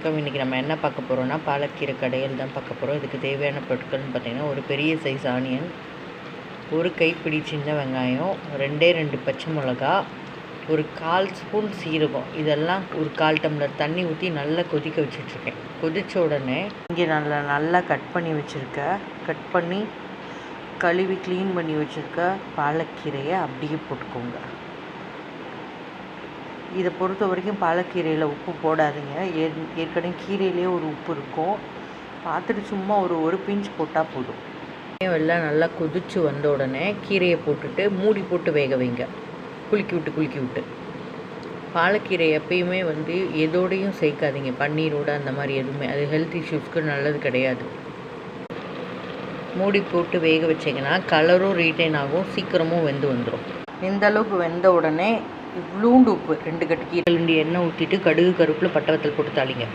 வணக்கம். இன்றைக்கி நம்ம என்ன பார்க்க போகிறோம்னா பாலக்கீரை கடையில் தான் பார்க்க போகிறோம். இதுக்கு தேவையான பொருட்கள்னு பார்த்திங்கன்னா ஒரு பெரிய சைஸ் ஆனியன், ஒரு கைப்பிடி சின்ன வெங்காயம், 2 பச்சை மிளகா, ஒரு 1/4 ஸ்பூன் சீரகம், இதெல்லாம் ஒரு 1/4 டம்ளர் தண்ணி ஊற்றி நல்லா கொதிக்க வச்சுட்ருக்கேன். கொதித்த உடனே இங்கே நல்லா கட் பண்ணி கழுவி க்ளீன் பண்ணி வச்சுருக்க பாலக்கீரையை அப்படியே போட்டுக்கோங்க. இதை பொறுத்த வரைக்கும் பாலக்கீரையில் உப்பு போடாதீங்க. ஏற்கனவே கீரையிலே ஒரு உப்பு இருக்கும். பார்த்துட்டு சும்மா ஒரு பிஞ்ச் போட்டால் போதும். எல்லாம் நல்லா கொதித்து வந்த உடனே கீரையை போட்டுட்டு மூடி போட்டு வேக வைங்க. குலுக்கி விட்டு பாலக்கீரை எப்பயுமே எதோடையும் சேர்க்காதீங்க. பன்னீரோடு அந்த மாதிரி எதுவுமே, அது ஹெல்த் இஷ்யூஸ்க்கு நல்லது கிடையாது. மூடி போட்டு வேக வச்சிங்கன்னா கலரும் ரீட்டைன் ஆகும், சீக்கிரமும் வெந்து வந்துடும். இந்த அளவுக்கு வெந்த உடனே இவ்வளோண்டு உப்பு, 2 கட்டு கீரை எண்ணெய் ஊற்றிட்டு கடுகு கருவேப்பிலை பட்டை வத்தல் போட்டு தாளிங்க.